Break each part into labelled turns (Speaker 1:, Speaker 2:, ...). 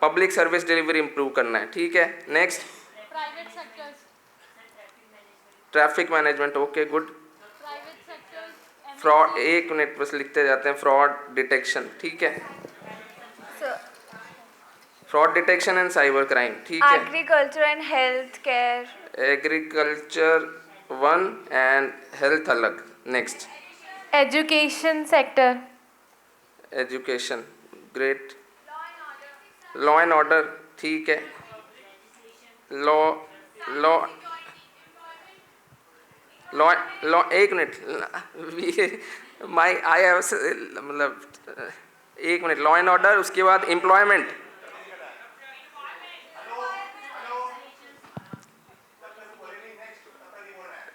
Speaker 1: Public service delivery improve करना है, ठीक है। Next,
Speaker 2: private sectors,
Speaker 1: traffic management, okay good.
Speaker 2: Private sectors,
Speaker 1: fraud, एक मिनट बस लिखते जाते हैं, फ्रॉड डिटेक्शन, ठीक है। Fraud detection and cyber crime, ठीक है।
Speaker 3: Agriculture and health care,
Speaker 1: agriculture one and health अलग। Next,
Speaker 3: education sector,
Speaker 1: education, great. Law and order, ठीक है। लॉ लॉ लॉ लॉ, एक मिनट, माई आई हैव, मतलब एक मिनट, लॉ एंड ऑर्डर, उसके बाद एम्प्लॉयमेंट,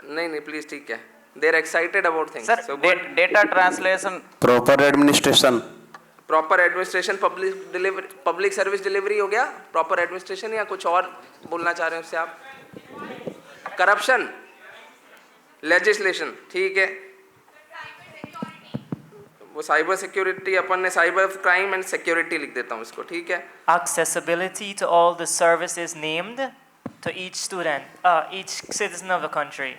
Speaker 1: नहीं प्लीज, ठीक है। They are excited about things,
Speaker 4: sir data translation,
Speaker 5: proper administration,
Speaker 1: proper administration, public delivery, public service delivery हो गया, प्रॉपर एडमिनिस्ट्रेशन, या कुछ और बोलना चाह रहे हैं उससे आप? करप्शन, लेजिस्लेशन, ठीक है। वो साइबर सिक्योरिटी, अपन ने साइबर क्राइम एंड सिक्योरिटी लिख देता हूँ इसको, ठीक है।
Speaker 6: accessibility to all the services named to each student, each citizen of the country.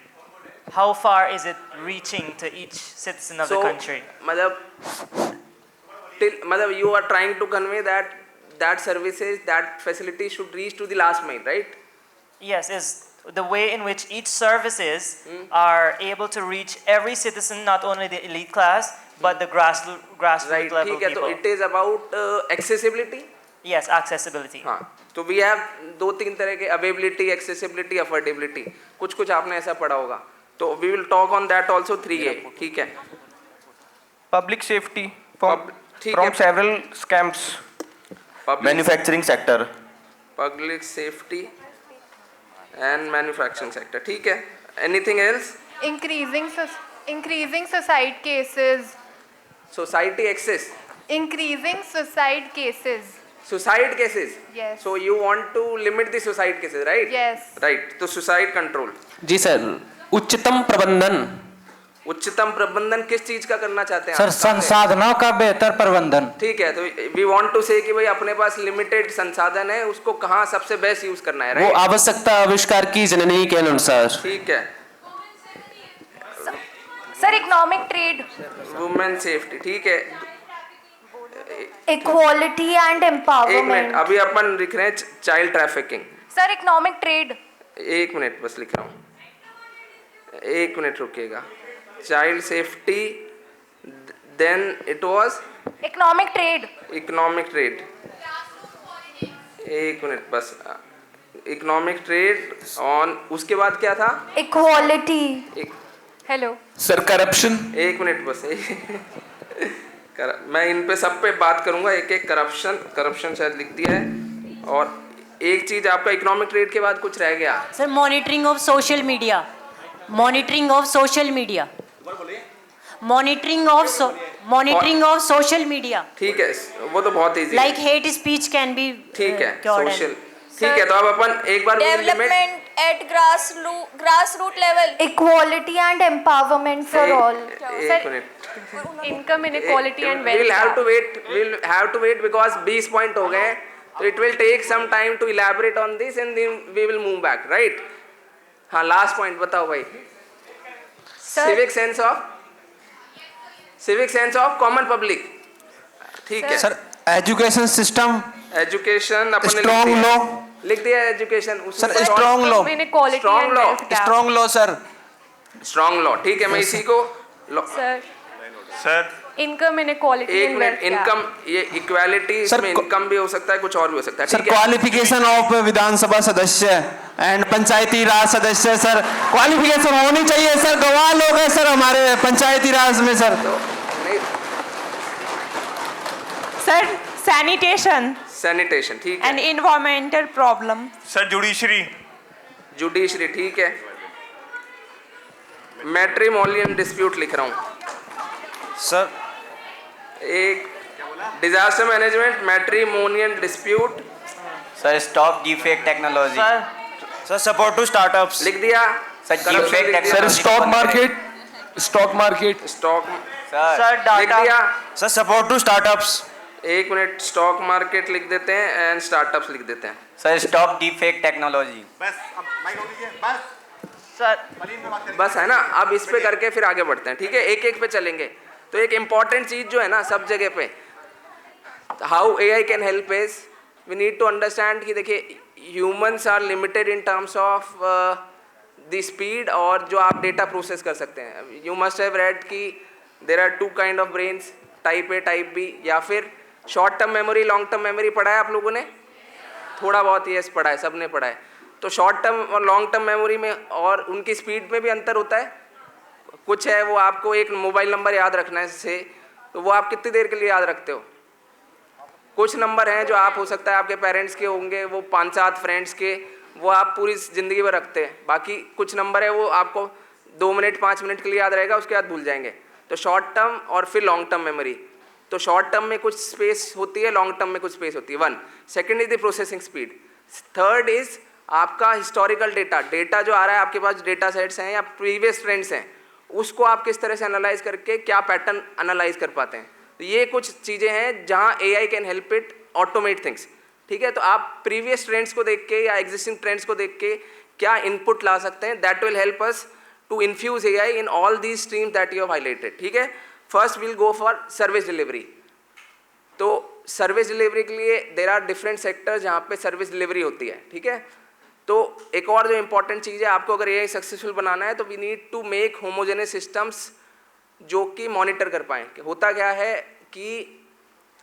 Speaker 6: How far is it reaching to each citizen of the country?
Speaker 1: मतलब you are trying to convey that services, that facility should reach to the last mile, right?
Speaker 6: Yes, is the way in which each services are able to reach every citizen, not only the elite class, but the grassroots
Speaker 1: Right,
Speaker 6: level
Speaker 1: ठीक है। तो
Speaker 6: people.
Speaker 1: it is about accessibility.
Speaker 6: Yes, accessibility.
Speaker 1: हाँ, तो we have 2-3 तरह के, availability, accessibility, affordability, कुछ आपने ऐसा पढ़ा होगा, तो we will talk on that also 3A, ठीक है।
Speaker 7: public safety
Speaker 1: ठीक
Speaker 7: from
Speaker 1: है।
Speaker 7: several scams,
Speaker 5: manufacturing sector,
Speaker 1: public safety and manufacturing sector, ठीक है। Anything else?
Speaker 3: increasing suicide cases,
Speaker 1: society access,
Speaker 3: increasing suicide cases,
Speaker 1: suicide cases,
Speaker 3: Yes.
Speaker 1: So you want to limit the suicide cases, right?
Speaker 3: Yes.
Speaker 1: Right, तो suicide control.
Speaker 5: जी sir. उच्चतम प्रबंधन,
Speaker 1: उच्चतम प्रबंधन किस चीज का करना चाहते हैं
Speaker 8: सर?
Speaker 1: आप?
Speaker 8: संसाधनों का बेहतर प्रबंधन,
Speaker 1: ठीक है। तो वी वांट टू से कि भाई अपने पास लिमिटेड संसाधन है, उसको कहाँ सबसे बेस्ट यूज करना है,
Speaker 5: वो
Speaker 1: राइट?
Speaker 5: आवश्यकता आविष्कार की जननी के अनुसार,
Speaker 1: ठीक है।
Speaker 3: Sir economic trade,
Speaker 1: women safety, ठीक है।
Speaker 3: इक्वालिटी एंड
Speaker 1: एक मिनट,
Speaker 3: एम्पावरमेंट,
Speaker 1: अभी अपन लिख रहे हैं child trafficking.
Speaker 3: Sir economic trade,
Speaker 1: एक मिनट बस लिख रहा हूँ, एक मिनट रुकिएगा। Child safety, then it was
Speaker 3: economic trade,
Speaker 1: economic trade, एक मिनट बस, इकोनॉमिक ट्रेड ऑन, उसके बाद क्या था?
Speaker 3: इक्वालिटी,
Speaker 1: एक,
Speaker 3: हेलो
Speaker 5: सर करप्शन,
Speaker 1: एक मिनट बस, मैं इन पे सब पे बात करूंगा एक एक। करप्शन शायद लिख दिया है, और एक चीज आपका इकोनॉमिक ट्रेड के बाद कुछ रह गया।
Speaker 9: Sir monitoring of social media, monitoring of social media, monitoring of social media,
Speaker 1: ठीक है, वो तो बहुत easy
Speaker 9: like hate speech can be,
Speaker 1: ठीक है, सोशल, ठीक है। तो अब अपन एक बार
Speaker 2: development at grass root level,
Speaker 3: equality and empowerment for all,
Speaker 1: एक minute,
Speaker 3: income inequality and
Speaker 1: we'll have to wait because 20 point हो गए, तो it will take some time to elaborate on this and then we will move back, right? हाँ, last point बताओ भाई। civic sense of common public, ठीक है।
Speaker 8: Sir education system,
Speaker 1: education अपन ने
Speaker 8: strong law,
Speaker 1: लिख दिया education,
Speaker 8: sir strong law,
Speaker 1: strong law,
Speaker 8: strong law sir,
Speaker 1: strong law, ठीक है। मैं इसी को
Speaker 7: sir
Speaker 3: इनकम इनइक्वालिटी,
Speaker 1: एक मिनट, इनकम, ये इक्वालिटी, इसमें इनकम भी हो सकता है, कुछ और भी हो सकता है,
Speaker 8: सर
Speaker 1: ठीक है।
Speaker 8: क्वालिफिकेशन ऑफ विधानसभा सदस्य एंड पंचायती राज सदस्य, सर क्वालिफिकेशन होनी चाहिए सर, गवाह लोग हैं सर हमारे पंचायती राज में सर।
Speaker 10: सर सैनिटेशन
Speaker 1: ठीक है।
Speaker 10: And environmental problem,
Speaker 7: sir
Speaker 1: judiciary, ठीक है। मैट्रिमोनियल डिस्प्यूट लिख रहा हूँ
Speaker 5: सर।
Speaker 1: एक disaster management, matrimonial dispute,
Speaker 4: sir stop defect technology,
Speaker 5: sir support to startups
Speaker 1: लिख दिया।
Speaker 4: Sir defect
Speaker 5: sir,
Speaker 4: technology,
Speaker 5: stock market,
Speaker 1: stock
Speaker 4: sir
Speaker 1: लिख दिया।
Speaker 5: सर सपोर्ट टू स्टार्टअप्स,
Speaker 1: एक मिनट, स्टॉक मार्केट लिख देते हैं एंड स्टार्टअप्स लिख देते हैं.
Speaker 4: Sir stop defect technology.
Speaker 6: Sir
Speaker 1: बस है ना. अब इस पे करके फिर आगे बढ़ते हैं. ठीक है, एक एक पे चलेंगे. तो एक इम्पॉर्टेंट चीज जो है ना सब जगह पे, how AI can help is we need to understand कि देखिए humans are limited in terms of the speed और जो आप डेटा प्रोसेस कर सकते हैं. यू मस्ट हैव रेड कि there are 2 kind of brains, type A type B, या फिर short term memory long term memory. पढ़ा है आप लोगों ने? थोड़ा बहुत यस पढ़ा है, सब ने पढ़ा है. तो शॉर्ट टर्म और लॉन्ग टर्म मेमोरी में और उनकी स्पीड में भी अंतर होता है. कुछ है वो आपको एक मोबाइल नंबर याद रखना है से, तो वो आप कितनी देर के लिए याद रखते हो. कुछ नंबर हैं जो आप हो सकता है आपके पेरेंट्स के होंगे, वो 5-7 फ्रेंड्स के, वो आप पूरी ज़िंदगी भर रखते हैं. बाकी कुछ नंबर है वो आपको 2 मिनट 5 मिनट के लिए याद रहेगा, उसके बाद भूल जाएंगे. तो शॉर्ट टर्म और फिर लॉन्ग टर्म मेमोरी. तो शॉर्ट टर्म में कुछ स्पेस होती है, लॉन्ग टर्म में कुछ स्पेस होती है. 1. Second is the processing speed. Third is आपका हिस्टोरिकल डेटा. डेटा जो आ रहा है आपके पास, डेटा सेट्स हैं या प्रीवियस ट्रेंड्स हैं, उसको आप किस तरह से एनालाइज करके क्या पैटर्न एनालाइज कर पाते हैं. तो ये कुछ चीज़ें हैं जहाँ AI can help it automate things. ठीक है, तो आप प्रीवियस ट्रेंड्स को देख के या एग्जिस्टिंग ट्रेंड्स को देख के क्या इनपुट ला सकते हैं. That will help us to infuse AI in all these streams that you have highlighted. ठीक है, first will go for service delivery. तो सर्विस डिलीवरी के लिए देर आर डिफरेंट सेक्टर्स जहाँ पे सर्विस डिलीवरी होती है. ठीक है, तो एक और जो इंपॉर्टेंट चीज़ है, आपको अगर AI सक्सेसफुल बनाना है तो we need to make homogeneous systems जो कि मॉनिटर कर पाएँ. होता क्या है कि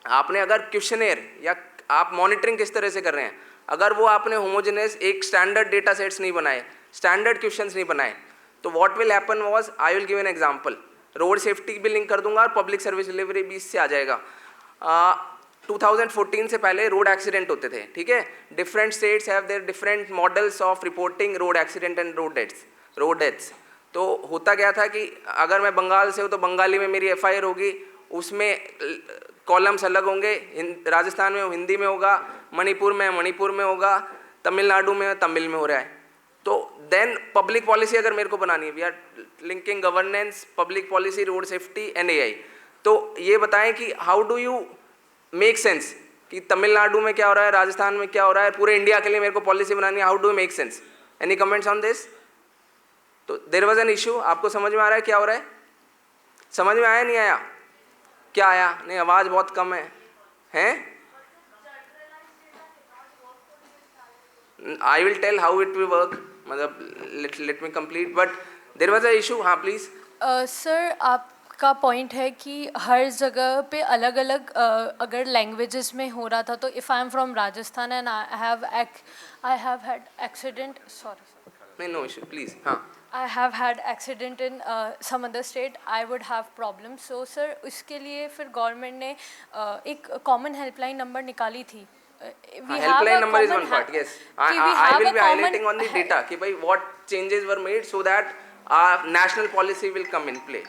Speaker 1: आपने अगर क्वेश्चनेयर या आप मॉनिटरिंग किस तरह से कर रहे हैं, अगर वो आपने होमोजेनियस एक स्टैंडर्ड डेटा सेट्स नहीं बनाए, स्टैंडर्ड क्वेश्चंस नहीं बनाए, तो what will happen was, I will give an example. Road safety भी लिंक कर दूंगा और पब्लिक सर्विस डिलीवरी भी इससे आ जाएगा. 2014 से पहले रोड एक्सीडेंट होते थे. ठीक है, different states have their different models of reporting road accident and road deaths. तो होता क्या था कि अगर मैं बंगाल से हूँ तो बंगाली में मेरी FIR होगी, उसमें कॉलम्स अलग होंगे. राजस्थान में हिंदी में होगा, मणिपुर में होगा, तमिलनाडु में तमिल में हो रहा है. तो देन पब्लिक पॉलिसी अगर मेरे को बनानी है, we are linking governance, public policy, road safety and AI. तो ये बताएं कि how do you make sense कि तमिलनाडु में क्या हो रहा है, राजस्थान में क्या हो रहा है, पूरे इंडिया के लिए मेरे को पॉलिसी बनानी है. How do make sense? Any comments on this? तो देयर वाज एन इशू. आपको समझ में आ रहा है क्या हो रहा है? समझ में आया नहीं आया? क्या आया? नहीं, आवाज़ बहुत कम है. हैं? I will tell how it will work. मतलब let me complete, but there was a issue. हाँ प्लीज़.
Speaker 3: सर आपका पॉइंट है कि हर जगह पे अलग अलग अगर लैंग्वेजेस में हो रहा था, तो if I am from Rajasthan and I have had accident, sorry,
Speaker 1: नहीं, नो इशू, प्लीज़. हाँ,
Speaker 3: I have had accident in some other state, I would have problems. So sir, उसके लिए फिर गवर्नमेंट ने एक कॉमन हेल्पलाइन नंबर निकाली थी.
Speaker 1: Helpline number is one part. Yes, I will be highlighting on the data कि भाई what changes were made so that national policy will come in play.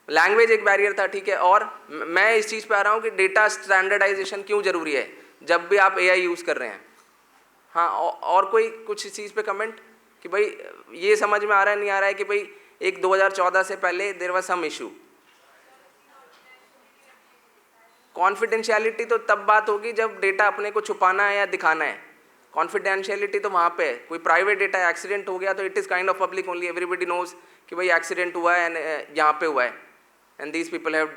Speaker 1: Language एक बैरियर था. ठीक है, और मैं इस चीज़ पे आ रहा हूँ कि डेटा स्टैंडर्डाइजेशन क्यों ज़रूरी है जब भी आप AI यूज़ कर रहे हैं. हाँ, और कोई कुछ इस चीज़ पे कमेंट कि भाई ये समझ में आ रहा है नहीं आ रहा है कि भाई एक 2014 से पहले there was some issue. Confidentiality तो तब बात होगी जब डेटा अपने को छुपाना है या दिखाना है. कॉन्फिडेंशियलिटी तो वहाँ पे है. कोई प्राइवेट डेटा एक्सीडेंट हो गया तो it is kind of public only. Everybody knows कि भाई एक्सीडेंट हुआ है एंड यहाँ पे हुआ है and these people have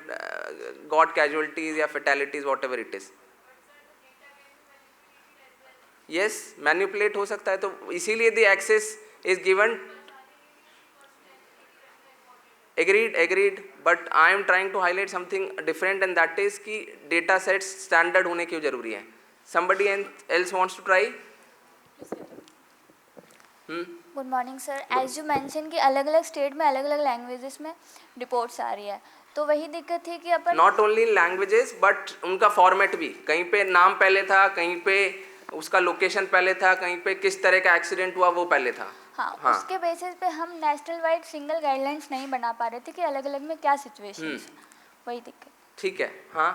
Speaker 1: got casualties या fatalities, whatever it is. Yes, manipulate हो सकता है. तो इसीलिए the access is given. Agreed, but I am trying to highlight something different and that is कि डेटा सेट्स स्टैंडर्ड होने क्यों जरूरी है. Somebody else wants to try.
Speaker 2: Good morning sir. As you mention कि अलग अलग स्टेट में अलग अलग लैंग्वेजेस में रिपोर्ट्स आ रही है, तो वही दिक्कत थी कि अपन
Speaker 1: नॉट ओनली लैंग्वेजेस बट उनका फॉर्मेट भी. कहीं पे नाम पहले था, कहीं पे उसका लोकेशन पहले था, कहीं पे किस तरह का एक्सीडेंट हुआ वो पहले था.
Speaker 2: हाँ, उसके बेसिस पे हम नेशनल वाइड सिंगल गाइडलाइंस नहीं बना पा रहे थे कि अलग अलग में क्या सिचुएशन. वही दिक्कत.
Speaker 1: ठीक है. हाँ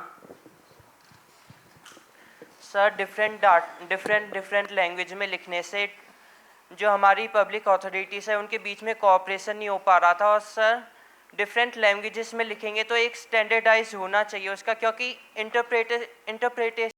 Speaker 6: सर, डिफरेंट लैंग्वेज में लिखने से जो हमारी पब्लिक अथॉरिटीज़ है उनके बीच में कोऑपरेशन नहीं हो पा रहा था. और सर
Speaker 11: डिफरेंट लैंग्वेजेस में लिखेंगे तो एक स्टैंडर्डाइज होना चाहिए उसका, क्योंकि इंटरप्रेटेशन